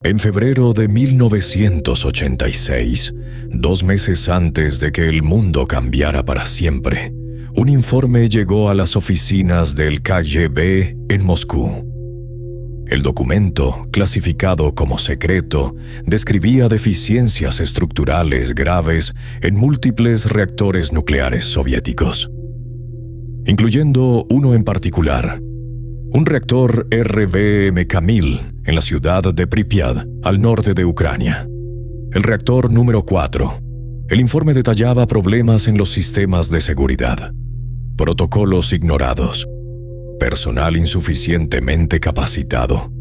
En febrero de 1986, 2 meses antes de que el mundo cambiara para siempre, un informe llegó a las oficinas del KGB en Moscú. El documento, clasificado como secreto, describía deficiencias estructurales graves en múltiples reactores nucleares soviéticos, incluyendo uno en particular, un reactor RBMK-1000 en la ciudad de Pripyat, al norte de Ucrania. El reactor número 4. El informe detallaba problemas en los sistemas de seguridad, protocolos ignorados, personal insuficientemente capacitado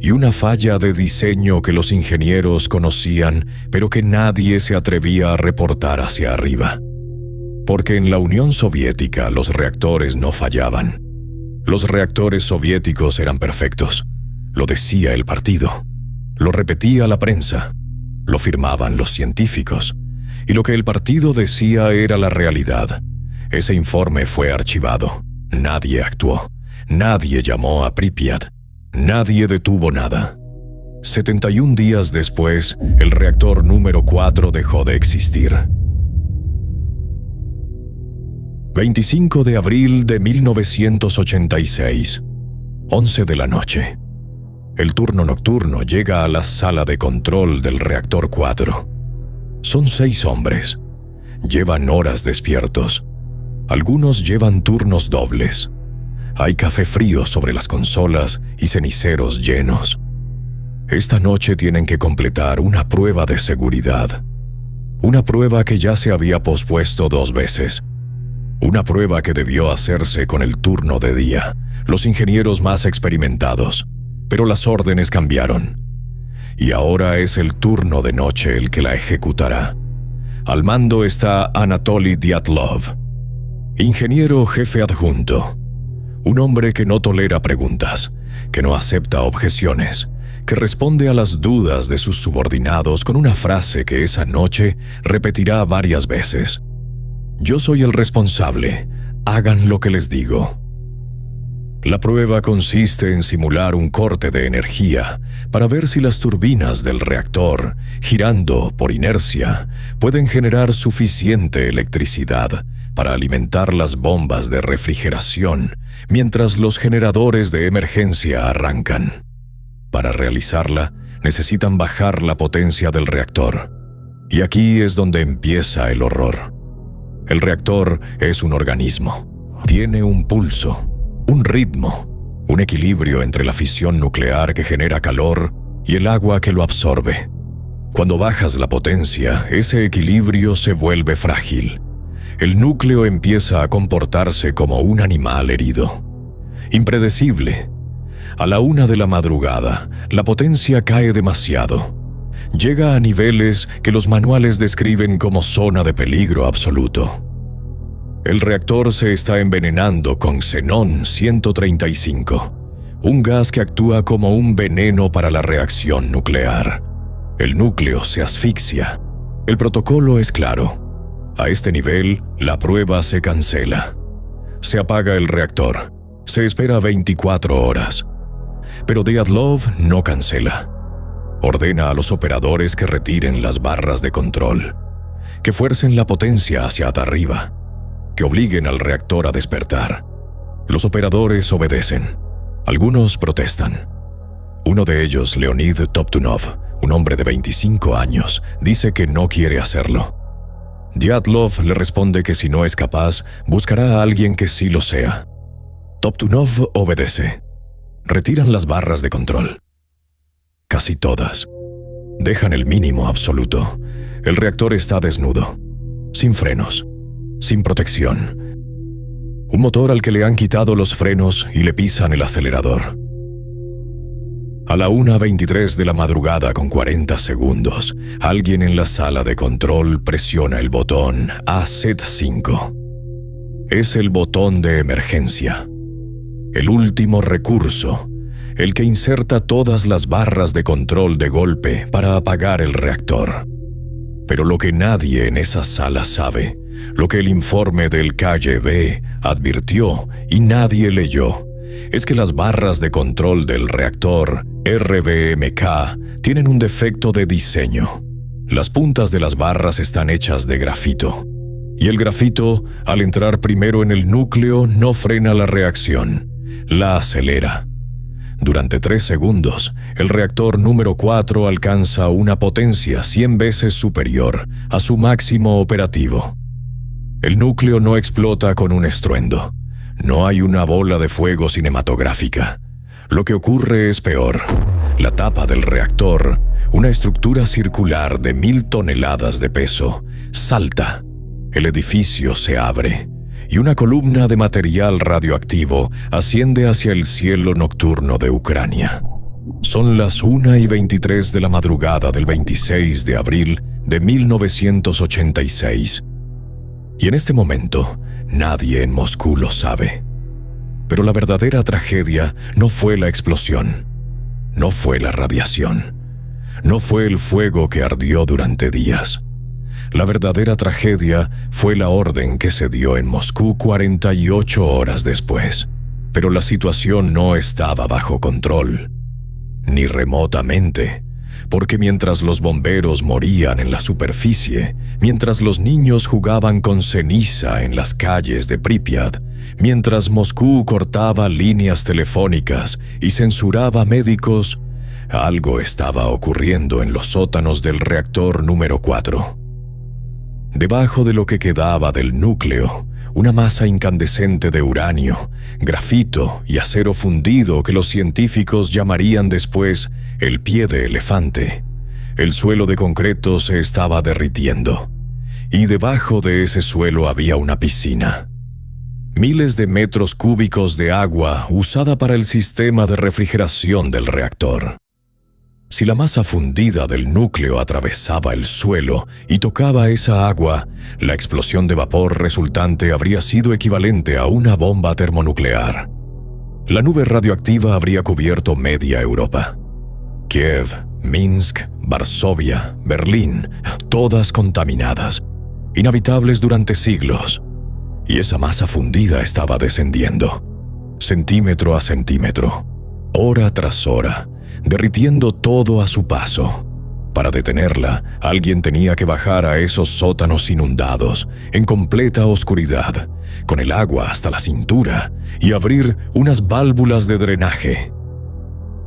y una falla de diseño que los ingenieros conocían, pero que nadie se atrevía a reportar hacia arriba. Porque en la Unión Soviética los reactores no fallaban. Los reactores soviéticos eran perfectos. Lo decía el partido. Lo repetía la prensa. Lo firmaban los científicos. Y lo que el partido decía era la realidad. Ese informe fue archivado. Nadie actuó. Nadie llamó a Pripyat. Nadie detuvo nada. 71 días después, el reactor número 4 dejó de existir. 25 de abril de 1986, 11 de la noche. El turno nocturno llega a la sala de control del reactor 4. Son 6 hombres. Llevan horas despiertos. Algunos llevan turnos dobles. Hay café frío sobre las consolas y ceniceros llenos. Esta noche tienen que completar una prueba de seguridad. Una prueba que ya se había pospuesto 2 veces. Una prueba que debió hacerse con el turno de día, los ingenieros más experimentados, pero las órdenes cambiaron. Y ahora es el turno de noche el que la ejecutará. Al mando está Anatoly Dyatlov, ingeniero jefe adjunto. Un hombre que no tolera preguntas, que no acepta objeciones, que responde a las dudas de sus subordinados con una frase que esa noche repetirá varias veces. Yo soy el responsable, hagan lo que les digo. La prueba consiste en simular un corte de energía para ver si las turbinas del reactor, girando por inercia, pueden generar suficiente electricidad para alimentar las bombas de refrigeración mientras los generadores de emergencia arrancan. Para realizarla, necesitan bajar la potencia del reactor. Y aquí es donde empieza el horror. El reactor es un organismo. Tiene un pulso, un ritmo, un equilibrio entre la fisión nuclear que genera calor y el agua que lo absorbe. Cuando bajas la potencia, ese equilibrio se vuelve frágil. El núcleo empieza a comportarse como un animal herido. Impredecible. A la 1 de la madrugada, la potencia cae demasiado. Llega a niveles que los manuales describen como zona de peligro absoluto. El reactor se está envenenando con xenón 135, un gas que actúa como un veneno para la reacción nuclear. El núcleo se asfixia. El protocolo es claro. A este nivel, la prueba se cancela. Se apaga el reactor. Se espera 24 horas. Pero Dyatlov no cancela. Ordena a los operadores que retiren las barras de control, que fuercen la potencia hacia arriba, que obliguen al reactor a despertar. Los operadores obedecen. Algunos protestan. Uno de ellos, Leonid Toptunov, un hombre de 25 años, dice que no quiere hacerlo. Dyatlov le responde que si no es capaz, buscará a alguien que sí lo sea. Toptunov obedece. Retiran las barras de control. Casi todas. Dejan el mínimo absoluto. El reactor está desnudo, sin frenos, sin protección. Un motor al que le han quitado los frenos y le pisan el acelerador. A la 1:23 de la madrugada con 40 segundos, alguien en la sala de control presiona el botón AZ5. Es el botón de emergencia. El último recurso. El que inserta todas las barras de control de golpe para apagar el reactor. Pero lo que nadie en esa sala sabe, lo que el informe del KGB advirtió y nadie leyó, es que las barras de control del reactor RBMK tienen un defecto de diseño. Las puntas de las barras están hechas de grafito, y el grafito, al entrar primero en el núcleo, no frena la reacción, la acelera. Durante 3 segundos, el reactor número 4 alcanza una potencia 100 veces superior a su máximo operativo. El núcleo no explota con un estruendo. No hay una bola de fuego cinematográfica. Lo que ocurre es peor. La tapa del reactor, una estructura circular de 1000 toneladas de peso, salta. El edificio se abre y una columna de material radioactivo asciende hacia el cielo nocturno de Ucrania. Son las 1:23 de la madrugada del 26 de abril de 1986. Y en este momento, nadie en Moscú lo sabe. Pero la verdadera tragedia no fue la explosión, no fue la radiación, no fue el fuego que ardió durante días. La verdadera tragedia fue la orden que se dio en Moscú 48 horas después. Pero la situación no estaba bajo control, ni remotamente, porque mientras los bomberos morían en la superficie, mientras los niños jugaban con ceniza en las calles de Pripyat, mientras Moscú cortaba líneas telefónicas y censuraba médicos, algo estaba ocurriendo en los sótanos del reactor número 4. Debajo de lo que quedaba del núcleo, una masa incandescente de uranio, grafito y acero fundido que los científicos llamarían después el pie de elefante. El suelo de concreto se estaba derritiendo, y debajo de ese suelo había una piscina. Miles de metros cúbicos de agua usada para el sistema de refrigeración del reactor. Si la masa fundida del núcleo atravesaba el suelo y tocaba esa agua, la explosión de vapor resultante habría sido equivalente a una bomba termonuclear. La nube radioactiva habría cubierto media Europa. Kiev, Minsk, Varsovia, Berlín, todas contaminadas, inhabitables durante siglos. Y esa masa fundida estaba descendiendo, centímetro a centímetro, hora tras hora, derritiendo todo a su paso. Para detenerla, alguien tenía que bajar a esos sótanos inundados, en completa oscuridad, con el agua hasta la cintura, y abrir unas válvulas de drenaje.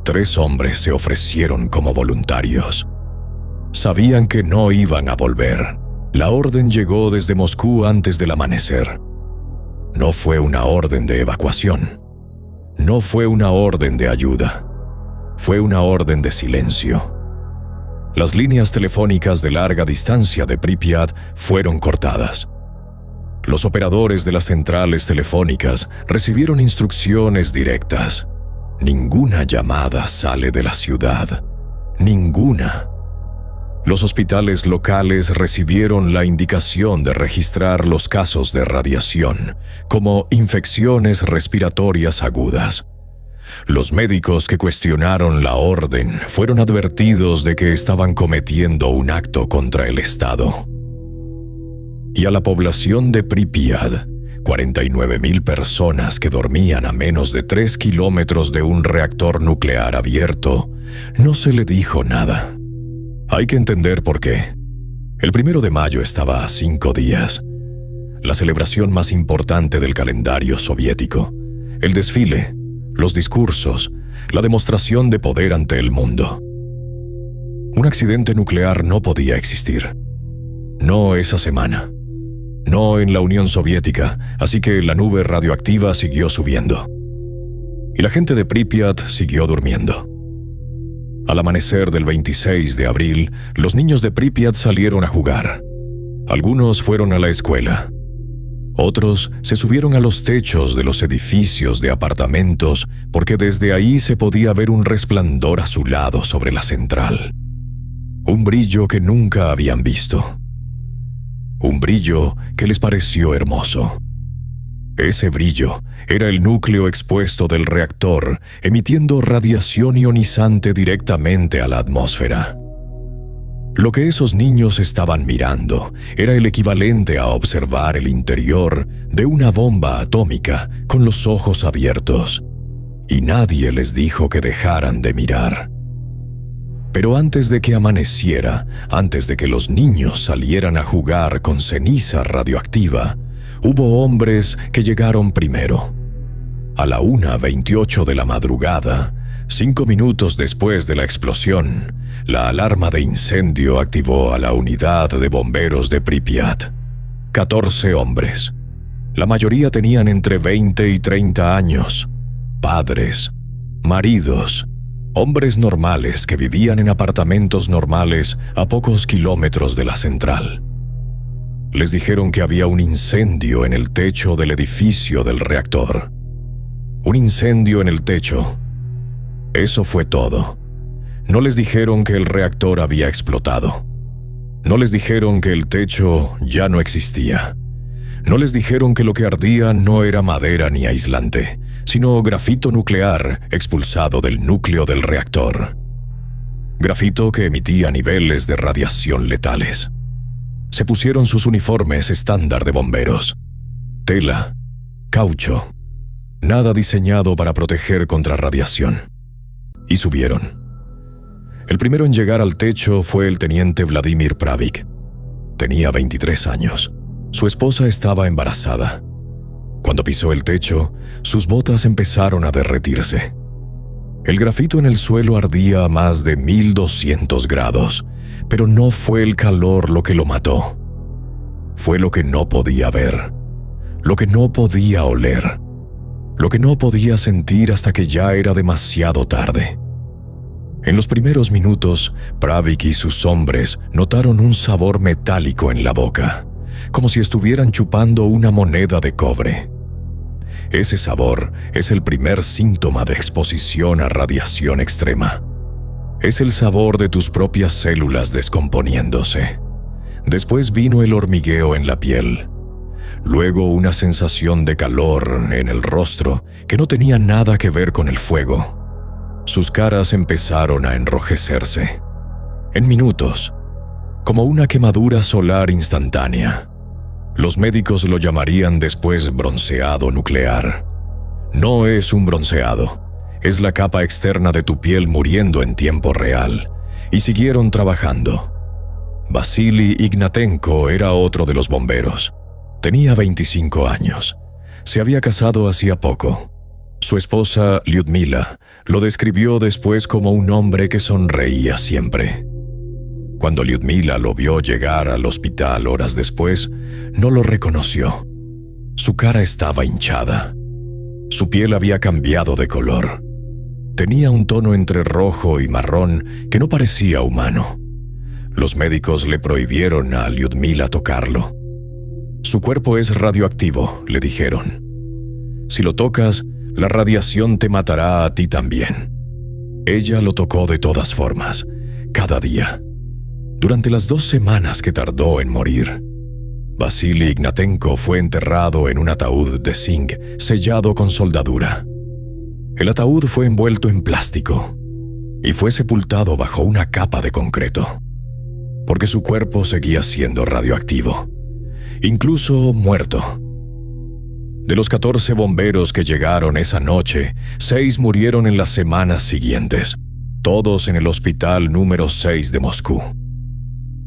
3 hombres se ofrecieron como voluntarios. Sabían que no iban a volver. La orden llegó desde Moscú antes del amanecer. No fue una orden de evacuación. No fue una orden de ayuda. Fue una orden de silencio. Las líneas telefónicas de larga distancia de Pripyat fueron cortadas. Los operadores de las centrales telefónicas recibieron instrucciones directas. Ninguna llamada sale de la ciudad. Ninguna. Los hospitales locales recibieron la indicación de registrar los casos de radiación como infecciones respiratorias agudas. Los médicos que cuestionaron la orden fueron advertidos de que estaban cometiendo un acto contra el Estado. Y a la población de Pripyat, 49,000 personas que dormían a menos de 3 kilómetros de un reactor nuclear abierto, no se le dijo nada. Hay que entender por qué. El 1 de mayo estaba a 5 días. La celebración más importante del calendario soviético. El desfile, los discursos, la demostración de poder ante el mundo. Un accidente nuclear no podía existir. No esa semana. No en la Unión Soviética, así que la nube radioactiva siguió subiendo. Y la gente de Pripyat siguió durmiendo. Al amanecer del 26 de abril, los niños de Pripyat salieron a jugar. Algunos fueron a la escuela. Otros se subieron a los techos de los edificios de apartamentos porque desde ahí se podía ver un resplandor azulado sobre la central. Un brillo que nunca habían visto. Un brillo que les pareció hermoso. Ese brillo era el núcleo expuesto del reactor, emitiendo radiación ionizante directamente a la atmósfera. Lo que esos niños estaban mirando era el equivalente a observar el interior de una bomba atómica con los ojos abiertos. y nadie les dijo que dejaran de mirar. Pero antes de que amaneciera, antes de que los niños salieran a jugar con ceniza radioactiva, hubo hombres que llegaron primero. A la 1:28 de la madrugada, 5 minutos después de la explosión, la alarma de incendio activó a la unidad de bomberos de Pripyat. 14 hombres. La mayoría tenían entre 20 y 30 años. Padres, maridos, hombres normales que vivían en apartamentos normales a pocos kilómetros de la central. Les dijeron que había un incendio en el techo del edificio del reactor. Un incendio en el techo. Eso fue todo. No les dijeron que el reactor había explotado. No les dijeron que el techo ya no existía. No les dijeron que lo que ardía no era madera ni aislante, sino grafito nuclear expulsado del núcleo del reactor. Grafito que emitía niveles de radiación letales. Se pusieron sus uniformes estándar de bomberos. Tela, caucho, nada diseñado para proteger contra radiación. Y subieron. El primero en llegar al techo fue el teniente Vladimir Pravik. Tenía 23 años. Su esposa estaba embarazada. Cuando pisó el techo, sus botas empezaron a derretirse. El grafito en el suelo ardía a más de 1200 grados, pero no fue el calor lo que lo mató. Fue lo que no podía ver, lo que no podía oler, lo que no podía sentir hasta que ya era demasiado tarde. En los primeros minutos, Pravik y sus hombres notaron un sabor metálico en la boca, como si estuvieran chupando una moneda de cobre. Ese sabor es el primer síntoma de exposición a radiación extrema. Es el sabor de tus propias células descomponiéndose. Después vino el hormigueo en la piel. Luego una sensación de calor en el rostro que no tenía nada que ver con el fuego. Sus caras empezaron a enrojecerse. En minutos, como una quemadura solar instantánea. Los médicos lo llamarían después bronceado nuclear. No es un bronceado, es la capa externa de tu piel muriendo en tiempo real. Y siguieron trabajando. Vasily Ignatenko era otro de los bomberos. Tenía 25 años. Se había casado hacía poco. Su esposa, Lyudmila, lo describió después como un hombre que sonreía siempre. Cuando Lyudmila lo vio llegar al hospital horas después, no lo reconoció. Su cara estaba hinchada. Su piel había cambiado de color. Tenía un tono entre rojo y marrón que no parecía humano. Los médicos le prohibieron a Lyudmila tocarlo. Su cuerpo es radioactivo, le dijeron. Si lo tocas, la radiación te matará a ti también. Ella lo tocó de todas formas, cada día. Durante las 2 semanas que tardó en morir, Vasily Ignatenko fue enterrado en un ataúd de zinc sellado con soldadura. El ataúd fue envuelto en plástico y fue sepultado bajo una capa de concreto, porque su cuerpo seguía siendo radioactivo, incluso muerto. De los 14 bomberos que llegaron esa noche, 6 murieron en las semanas siguientes, todos en el hospital número 6 de Moscú.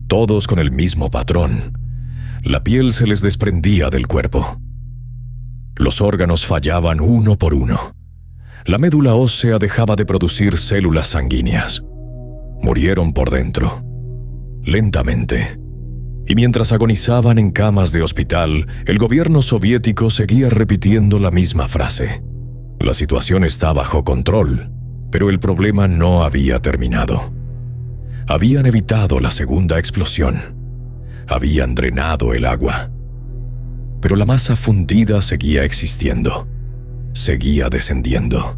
Todos con el mismo patrón. La piel se les desprendía del cuerpo. Los órganos fallaban uno por uno. La médula ósea dejaba de producir células sanguíneas. Murieron por dentro, lentamente. Y mientras agonizaban en camas de hospital, el gobierno soviético seguía repitiendo la misma frase. La situación está bajo control, pero el problema no había terminado. Habían evitado la segunda explosión. Habían drenado el agua. Pero la masa fundida seguía existiendo. Seguía descendiendo.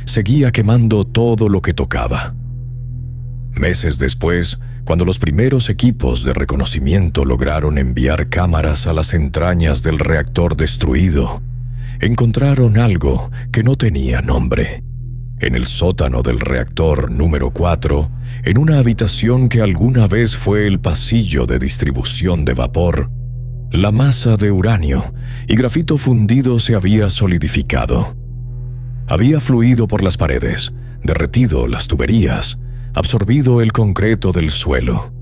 Seguía quemando todo lo que tocaba. Meses después, cuando los primeros equipos de reconocimiento lograron enviar cámaras a las entrañas del reactor destruido, encontraron algo que no tenía nombre. En el sótano del reactor número 4, en una habitación que alguna vez fue el pasillo de distribución de vapor, la masa de uranio y grafito fundido se había solidificado. Había fluido por las paredes, derretido las tuberías, absorbido el concreto del suelo,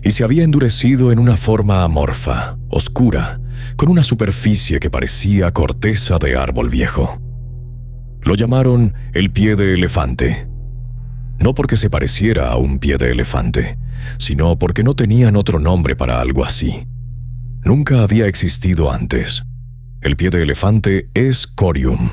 y se había endurecido en una forma amorfa, oscura, con una superficie que parecía corteza de árbol viejo. Lo llamaron el pie de elefante. No porque se pareciera a un pie de elefante, sino porque no tenían otro nombre para algo así. Nunca había existido antes. El pie de elefante es corium.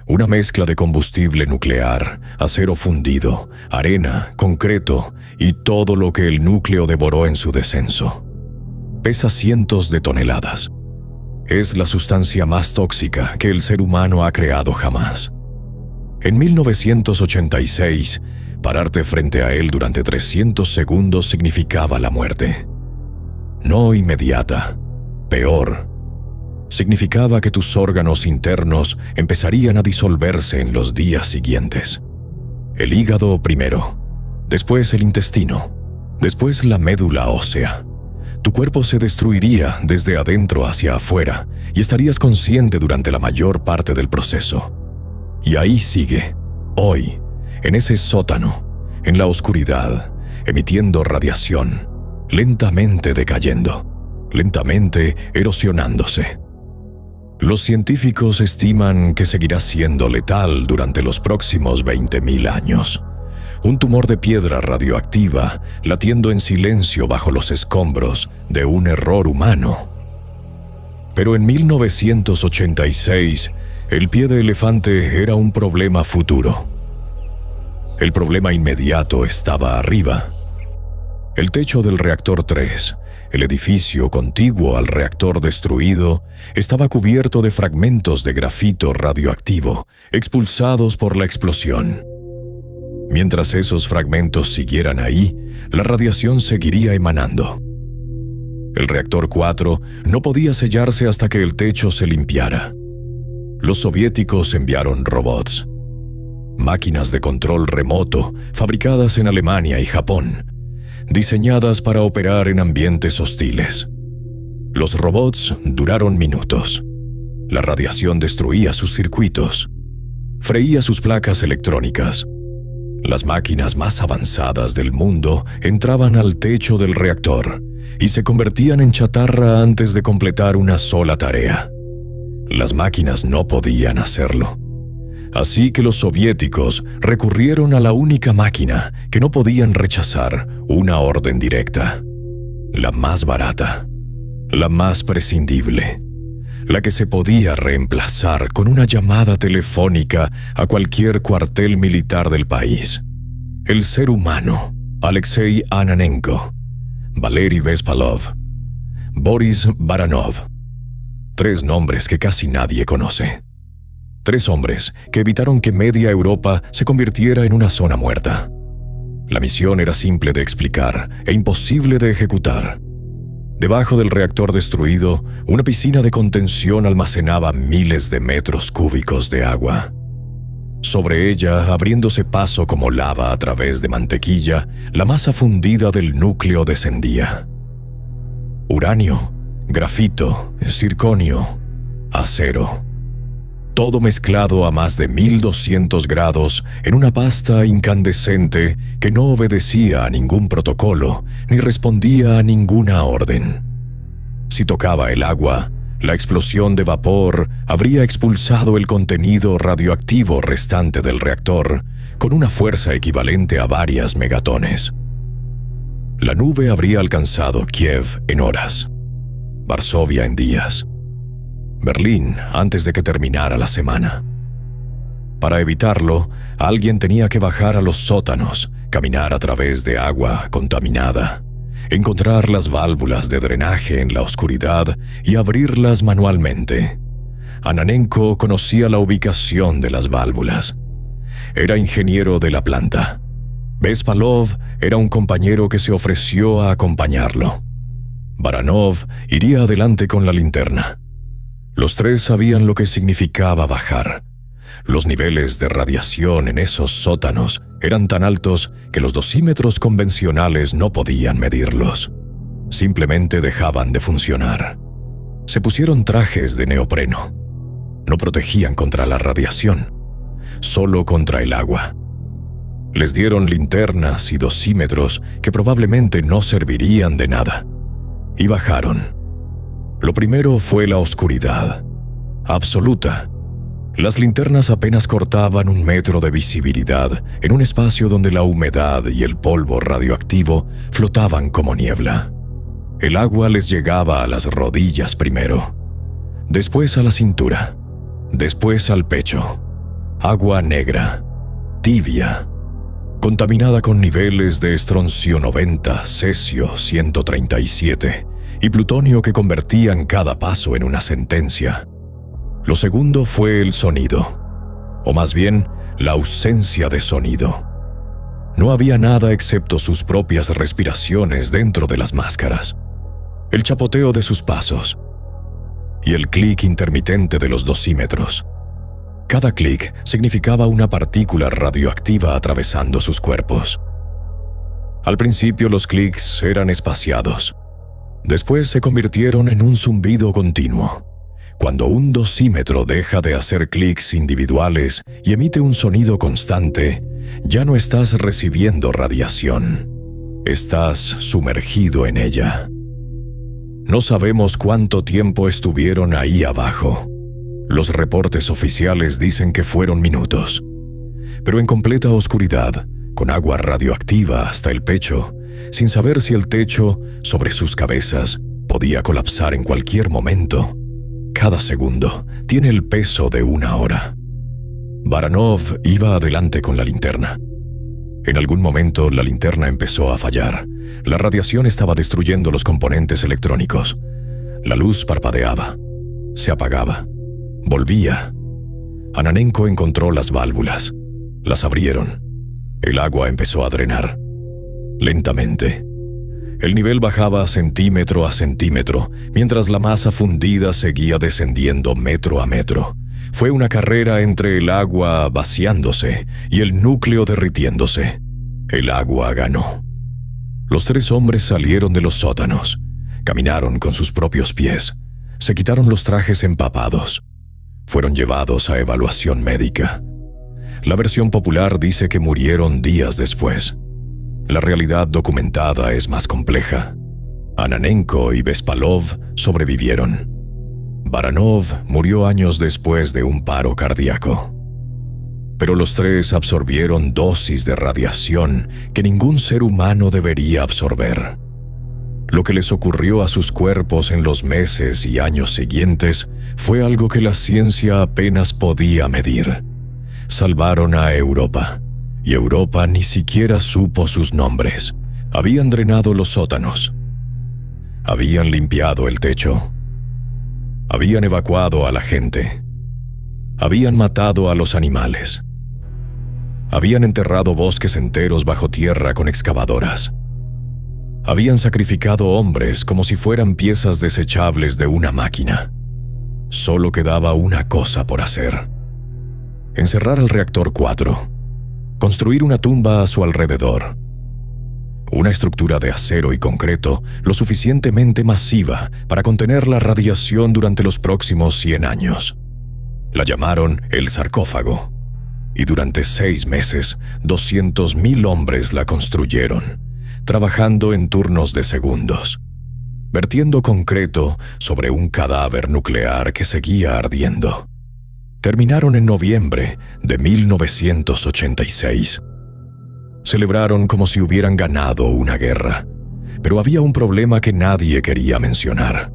Una mezcla de combustible nuclear, acero fundido, arena, concreto y todo lo que el núcleo devoró en su descenso. Pesa cientos de toneladas. Es la sustancia más tóxica que el ser humano ha creado jamás. En 1986, pararte frente a él durante 300 segundos significaba la muerte. No inmediata, peor. Significaba que tus órganos internos empezarían a disolverse en los días siguientes. El hígado primero, después el intestino, después la médula ósea. Tu cuerpo se destruiría desde adentro hacia afuera y estarías consciente durante la mayor parte del proceso. Y ahí sigue, hoy, en ese sótano, en la oscuridad, emitiendo radiación, lentamente decayendo, lentamente erosionándose. Los científicos estiman que seguirá siendo letal durante los próximos 20.000 años. Un tumor de piedra radioactiva latiendo en silencio bajo los escombros de un error humano. Pero en 1986, el pie de elefante era un problema futuro. El problema inmediato estaba arriba. El techo del reactor 3, el edificio contiguo al reactor destruido, estaba cubierto de fragmentos de grafito radioactivo expulsados por la explosión. Mientras esos fragmentos siguieran ahí, la radiación seguiría emanando. El reactor 4 no podía sellarse hasta que el techo se limpiara. Los soviéticos enviaron robots, máquinas de control remoto fabricadas en Alemania y Japón, diseñadas para operar en ambientes hostiles. Los robots duraron minutos. La radiación destruía sus circuitos, freía sus placas electrónicas. Las máquinas más avanzadas del mundo entraban al techo del reactor y se convertían en chatarra antes de completar una sola tarea. Las máquinas no podían hacerlo. Así que los soviéticos recurrieron a la única máquina que no podían rechazar una orden directa. La más barata, la más prescindible, la que se podía reemplazar con una llamada telefónica a cualquier cuartel militar del país. El ser humano, Alexei Ananenko, Valery Bespalov, Boris Baranov. 3 nombres que casi nadie conoce. 3 hombres que evitaron que media Europa se convirtiera en una zona muerta. La misión era simple de explicar e imposible de ejecutar. Debajo del reactor destruido, una piscina de contención almacenaba miles de metros cúbicos de agua. Sobre ella, abriéndose paso como lava a través de mantequilla, la masa fundida del núcleo descendía. Uranio, grafito, circonio, acero. Todo mezclado a más de 1200 grados en una pasta incandescente que no obedecía a ningún protocolo ni respondía a ninguna orden. Si tocaba el agua, la explosión de vapor habría expulsado el contenido radioactivo restante del reactor con una fuerza equivalente a varias megatones. La nube habría alcanzado Kiev en horas, Varsovia en días, Berlín antes de que terminara la semana. Para evitarlo, alguien tenía que bajar a los sótanos, caminar a través de agua contaminada, encontrar las válvulas de drenaje en la oscuridad y abrirlas manualmente. Ananenko conocía la ubicación de las válvulas. Era ingeniero de la planta. Bespalov era un compañero que se ofreció a acompañarlo. Baranov iría adelante con la linterna. Los 3 sabían lo que significaba bajar. Los niveles de radiación en esos sótanos eran tan altos que los dosímetros convencionales no podían medirlos. Simplemente dejaban de funcionar. Se pusieron trajes de neopreno. No protegían contra la radiación, solo contra el agua. Les dieron linternas y dosímetros que probablemente no servirían de nada. Y bajaron. Lo primero fue la oscuridad. Absoluta. Las linternas apenas cortaban 1 metro de visibilidad en un espacio donde la humedad y el polvo radioactivo flotaban como niebla. El agua les llegaba a las rodillas primero, después a la cintura, después al pecho. Agua negra, tibia, contaminada con niveles de estroncio 90, cesio 137 y plutonio que convertían cada paso en una sentencia. Lo segundo fue el sonido, o más bien, la ausencia de sonido. No había nada excepto sus propias respiraciones dentro de las máscaras, el chapoteo de sus pasos y el clic intermitente de los dosímetros. Cada clic significaba una partícula radioactiva atravesando sus cuerpos. Al principio los clics eran espaciados. Después se convirtieron en un zumbido continuo. Cuando un dosímetro deja de hacer clics individuales y emite un sonido constante, ya no estás recibiendo radiación. Estás sumergido en ella. No sabemos cuánto tiempo estuvieron ahí abajo. Los reportes oficiales dicen que fueron minutos. Pero en completa oscuridad, con agua radioactiva hasta el pecho, sin saber si el techo sobre sus cabezas podía colapsar en cualquier momento. Cada segundo tiene el peso de 1 hora. Baranov iba adelante con la linterna. En algún momento la linterna empezó a fallar. La radiación estaba destruyendo los componentes electrónicos. La luz parpadeaba, se apagaba, volvía. Ananenko encontró las válvulas. Las abrieron. El agua empezó a drenar. Lentamente. El nivel bajaba centímetro a centímetro, mientras la masa fundida seguía descendiendo metro a metro. Fue una carrera entre el agua vaciándose y el núcleo derritiéndose. El agua ganó. Los 3 hombres salieron de los sótanos. Caminaron con sus propios pies. Se quitaron los trajes empapados. Fueron llevados a evaluación médica. La versión popular dice que murieron días después. La realidad documentada es más compleja. Ananenko y Bespalov sobrevivieron. Baranov murió años después de un paro cardíaco. Pero los 3 absorbieron dosis de radiación que ningún ser humano debería absorber. Lo que les ocurrió a sus cuerpos en los meses y años siguientes fue algo que la ciencia apenas podía medir. Salvaron a Europa. Y Europa ni siquiera supo sus nombres. Habían drenado los sótanos. Habían limpiado el techo. Habían evacuado a la gente. Habían matado a los animales. Habían enterrado bosques enteros bajo tierra con excavadoras. Habían sacrificado hombres como si fueran piezas desechables de una máquina. Solo quedaba una cosa por hacer: encerrar el reactor 4. Construir una tumba a su alrededor. Una estructura de acero y concreto lo suficientemente masiva para contener la radiación durante los próximos 100 años. La llamaron el sarcófago. Y durante 6 meses, 200.000 hombres la construyeron, trabajando en turnos de segundos, vertiendo concreto sobre un cadáver nuclear que seguía ardiendo. Terminaron en noviembre de 1986. Celebraron como si hubieran ganado una guerra, pero había un problema que nadie quería mencionar.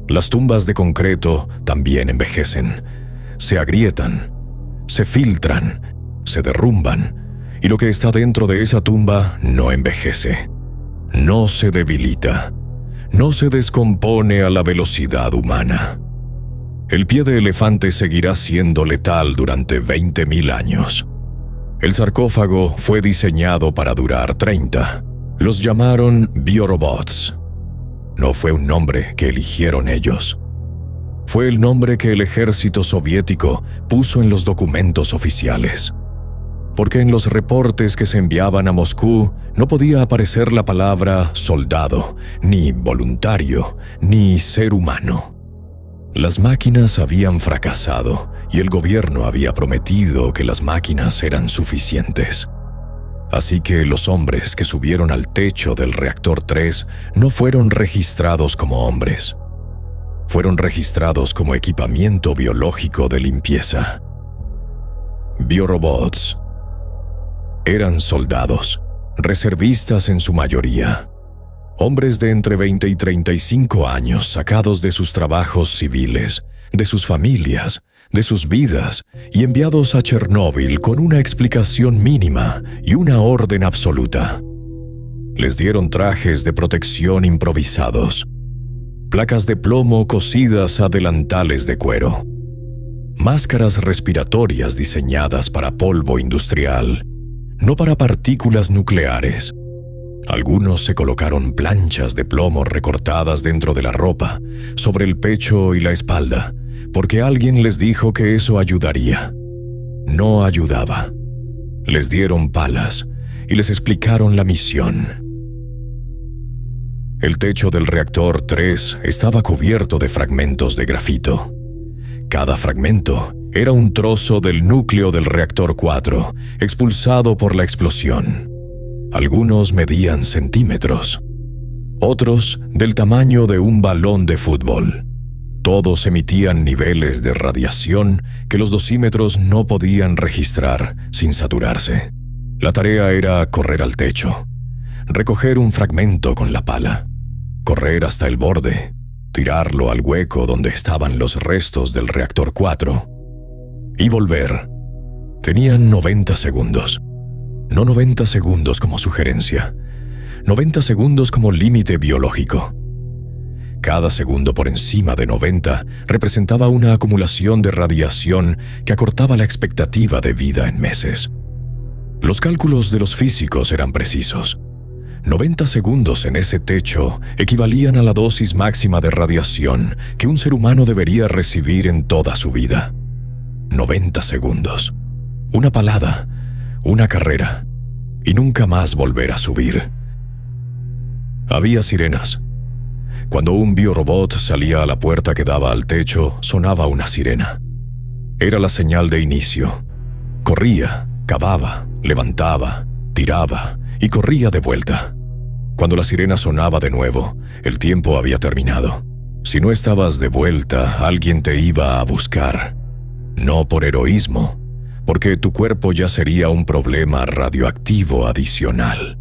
Las tumbas de concreto también envejecen, se agrietan, se filtran, se derrumban, y lo que está dentro de esa tumba no envejece, no se debilita, no se descompone a la velocidad humana. El pie de elefante seguirá siendo letal durante 20.000 años. El sarcófago fue diseñado para durar 30. Los llamaron biorobots. No fue un nombre que eligieron ellos. Fue el nombre que el ejército soviético puso en los documentos oficiales. Porque en los reportes que se enviaban a Moscú no podía aparecer la palabra soldado, ni voluntario, ni ser humano. Las máquinas habían fracasado y el gobierno había prometido que las máquinas eran suficientes. Así que los hombres que subieron al techo del reactor 3 no fueron registrados como hombres. Fueron registrados como equipamiento biológico de limpieza. Biorobots. Eran soldados, reservistas en su mayoría. Hombres de entre 20 y 35 años sacados de sus trabajos civiles, de sus familias, de sus vidas y enviados a Chernóbil con una explicación mínima y una orden absoluta. Les dieron trajes de protección improvisados, placas de plomo cosidas a delantales de cuero, máscaras respiratorias diseñadas para polvo industrial, no para partículas nucleares. Algunos se colocaron planchas de plomo recortadas dentro de la ropa, sobre el pecho y la espalda, porque alguien les dijo que eso ayudaría. No ayudaba. Les dieron palas y les explicaron la misión. El techo del reactor 3 estaba cubierto de fragmentos de grafito. Cada fragmento era un trozo del núcleo del reactor 4, expulsado por la explosión. Algunos medían centímetros, otros del tamaño de un balón de fútbol. Todos emitían niveles de radiación que los dosímetros no podían registrar sin saturarse. La tarea era correr al techo, recoger un fragmento con la pala, correr hasta el borde, tirarlo al hueco donde estaban los restos del reactor 4 y volver. Tenían 90 segundos. No 90 segundos como sugerencia, 90 segundos como límite biológico. Cada segundo por encima de 90 representaba una acumulación de radiación que acortaba la expectativa de vida en meses. Los cálculos de los físicos eran precisos. 90 segundos en ese techo equivalían a la dosis máxima de radiación que un ser humano debería recibir en toda su vida. 90 segundos. Una palada, una carrera, y nunca más volver a subir. Había sirenas. Cuando un biorobot salía a la puerta que daba al techo, sonaba una sirena. Era la señal de inicio. Corría, cavaba, levantaba, tiraba y corría de vuelta. Cuando la sirena sonaba de nuevo, el tiempo había terminado. Si no estabas de vuelta, alguien te iba a buscar. No por heroísmo, porque tu cuerpo ya sería un problema radioactivo adicional.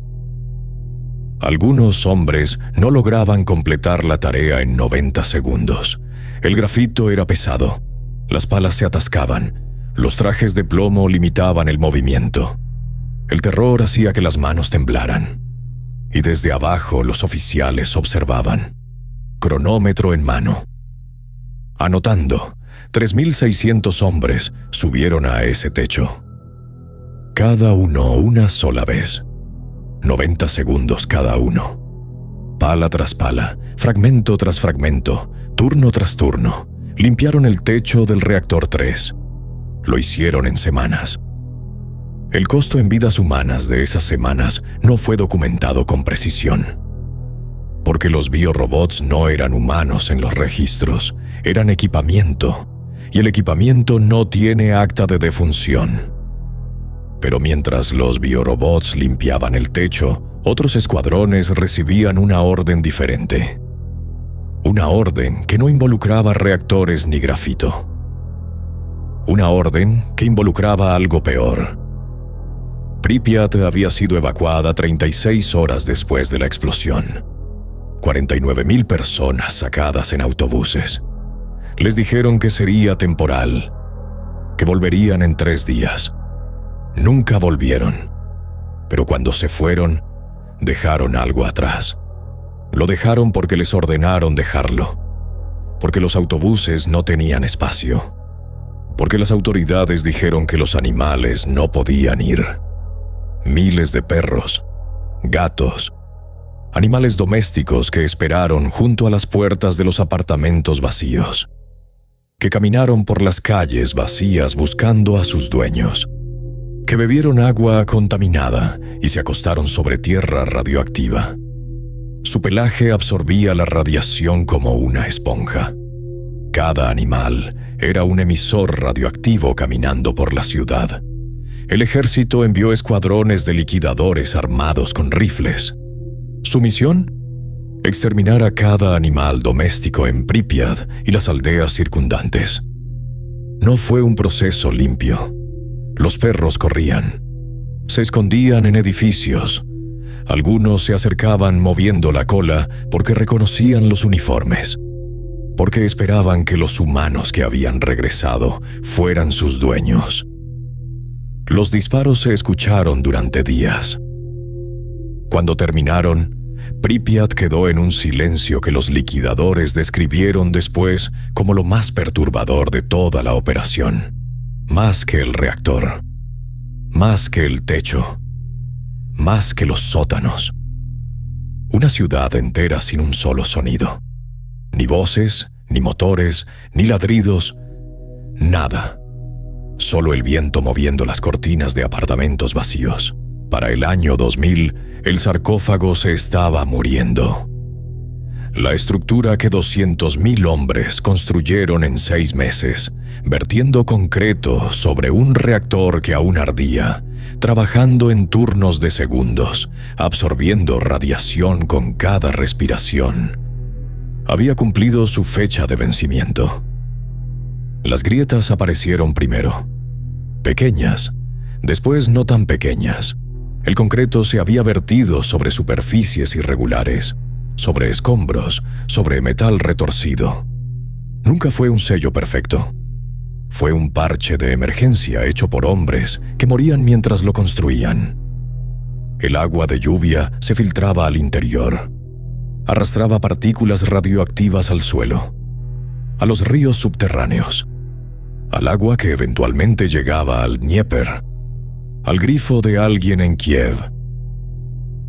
Algunos hombres no lograban completar la tarea en 90 segundos. El grafito era pesado, las palas se atascaban, los trajes de plomo limitaban el movimiento. El terror hacía que las manos temblaran. Y desde abajo los oficiales observaban, cronómetro en mano. Anotando, 3.600 hombres subieron a ese techo. Cada uno una sola vez. 90 segundos cada uno. Pala tras pala, fragmento tras fragmento, turno tras turno, limpiaron el techo del reactor 3. Lo hicieron en semanas. El costo en vidas humanas de esas semanas no fue documentado con precisión. Porque los biorobots no eran humanos en los registros, eran equipamiento, y el equipamiento no tiene acta de defunción. Pero mientras los biorobots limpiaban el techo, otros escuadrones recibían una orden diferente. Una orden que no involucraba reactores ni grafito. Una orden que involucraba algo peor. Pripyat había sido evacuada 36 horas después de la explosión. 49.000 personas sacadas en autobuses. Les dijeron que sería temporal, que volverían en 3 días. Nunca volvieron, pero cuando se fueron, dejaron algo atrás. Lo dejaron porque les ordenaron dejarlo, porque los autobuses no tenían espacio, porque las autoridades dijeron que los animales no podían ir. Miles de perros, gatos, animales domésticos que esperaron junto a las puertas de los apartamentos vacíos, que caminaron por las calles vacías buscando a sus dueños, que bebieron agua contaminada y se acostaron sobre tierra radioactiva. Su pelaje absorbía la radiación como una esponja. Cada animal era un emisor radioactivo caminando por la ciudad. El ejército envió escuadrones de liquidadores armados con rifles. Su misión: exterminar a cada animal doméstico en Pripyat y las aldeas circundantes. No fue un proceso limpio. Los perros corrían. Se escondían en edificios. Algunos se acercaban moviendo la cola porque reconocían los uniformes, porque esperaban que los humanos que habían regresado fueran sus dueños. Los disparos se escucharon durante días. Cuando terminaron, Pripyat quedó en un silencio que los liquidadores describieron después como lo más perturbador de toda la operación. Más que el reactor, más que el techo, más que los sótanos. Una ciudad entera sin un solo sonido. Ni voces, ni motores, ni ladridos, nada. Solo el viento moviendo las cortinas de apartamentos vacíos. Para el año 2000, el sarcófago se estaba muriendo. La estructura que 200.000 hombres construyeron en 6 meses, vertiendo concreto sobre un reactor que aún ardía, trabajando en turnos de segundos, absorbiendo radiación con cada respiración, había cumplido su fecha de vencimiento. Las grietas aparecieron primero, pequeñas, después no tan pequeñas. El concreto se había vertido sobre superficies irregulares, sobre escombros, sobre metal retorcido. Nunca fue un sello perfecto. Fue un parche de emergencia hecho por hombres que morían mientras lo construían. El agua de lluvia se filtraba al interior. Arrastraba partículas radioactivas al suelo, a los ríos subterráneos, al agua que eventualmente llegaba al Dnieper, al grifo de alguien en Kiev.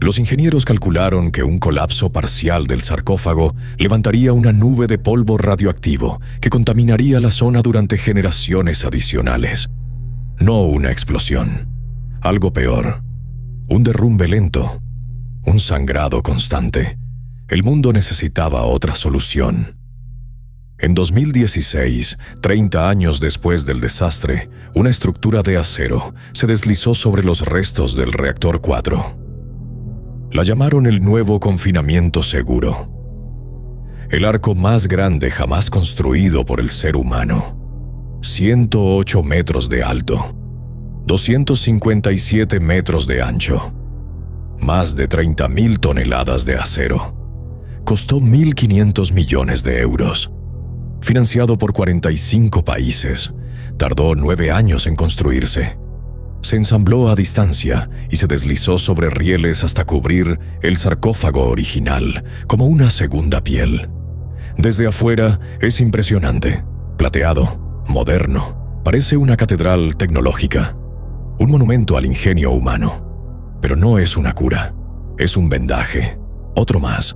Los ingenieros calcularon que un colapso parcial del sarcófago levantaría una nube de polvo radioactivo que contaminaría la zona durante generaciones adicionales. No una explosión, algo peor, un derrumbe lento, un sangrado constante. El mundo necesitaba otra solución. En 2016, 30 años después del desastre, una estructura de acero se deslizó sobre los restos del reactor 4. La llamaron el nuevo confinamiento seguro. El arco más grande jamás construido por el ser humano. 108 metros de alto, 257 metros de ancho, más de 30.000 toneladas de acero. Costó 1.500 millones de euros. Financiado por 45 países, tardó 9 años en construirse. Se ensambló a distancia y se deslizó sobre rieles hasta cubrir el sarcófago original, como una segunda piel. Desde afuera es impresionante, plateado, moderno, parece una catedral tecnológica, un monumento al ingenio humano. Pero no es una cura, es un vendaje, otro más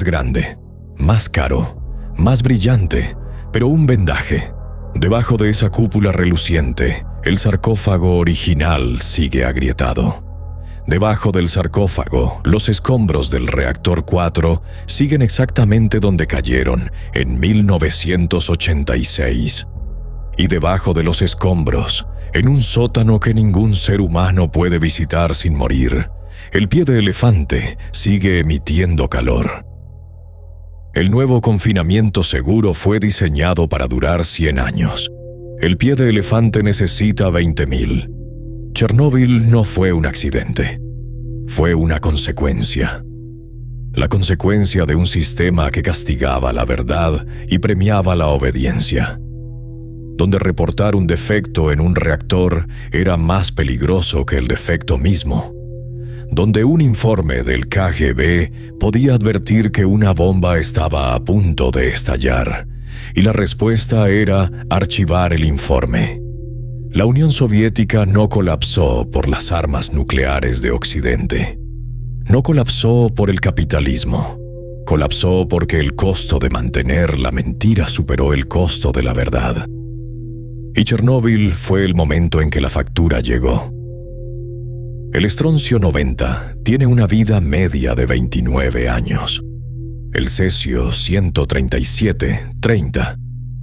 grande, más caro, más brillante, pero un vendaje. Debajo de esa cúpula reluciente, el sarcófago original sigue agrietado. Debajo del sarcófago, los escombros del reactor 4 siguen exactamente donde cayeron en 1986. Y debajo de los escombros, en un sótano que ningún ser humano puede visitar sin morir, el pie de elefante sigue emitiendo calor. El nuevo confinamiento seguro fue diseñado para durar 100 años. El pie de elefante necesita 20.000. Chernóbil no fue un accidente. Fue una consecuencia. La consecuencia de un sistema que castigaba la verdad y premiaba la obediencia. Donde reportar un defecto en un reactor era más peligroso que el defecto mismo. Donde un informe del KGB podía advertir que una bomba estaba a punto de estallar, y la respuesta era archivar el informe. La Unión Soviética no colapsó por las armas nucleares de Occidente. No colapsó por el capitalismo. Colapsó porque el costo de mantener la mentira superó el costo de la verdad. Y Chernóbil fue el momento en que la factura llegó. El estroncio 90 tiene una vida media de 29 años. El cesio 137, 30.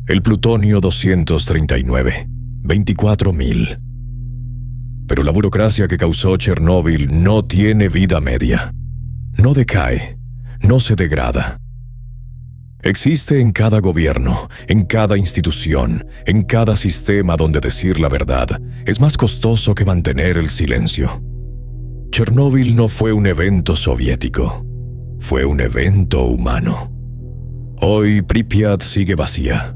El plutonio 239, 24.000. Pero la burocracia que causó Chernóbil no tiene vida media. No decae, no se degrada. Existe en cada gobierno, en cada institución, en cada sistema donde decir la verdad es más costoso que mantener el silencio. Chernóbil no fue un evento soviético, fue un evento humano. Hoy Pripyat sigue vacía.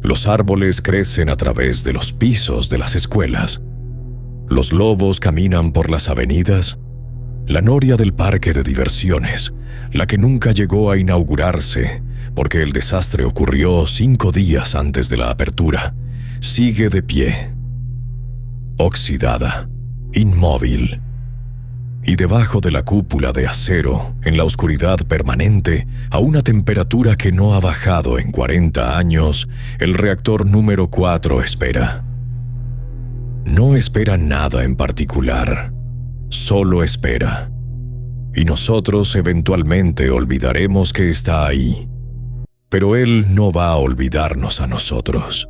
Los árboles crecen a través de los pisos de las escuelas. Los lobos caminan por las avenidas. La noria del parque de diversiones, la que nunca llegó a inaugurarse porque el desastre ocurrió 5 días antes de la apertura, sigue de pie, oxidada, inmóvil. Y debajo de la cúpula de acero, en la oscuridad permanente, a una temperatura que no ha bajado en 40 años, el reactor número 4 espera. No espera nada en particular, solo espera. Y nosotros eventualmente olvidaremos que está ahí. Pero él no va a olvidarnos a nosotros.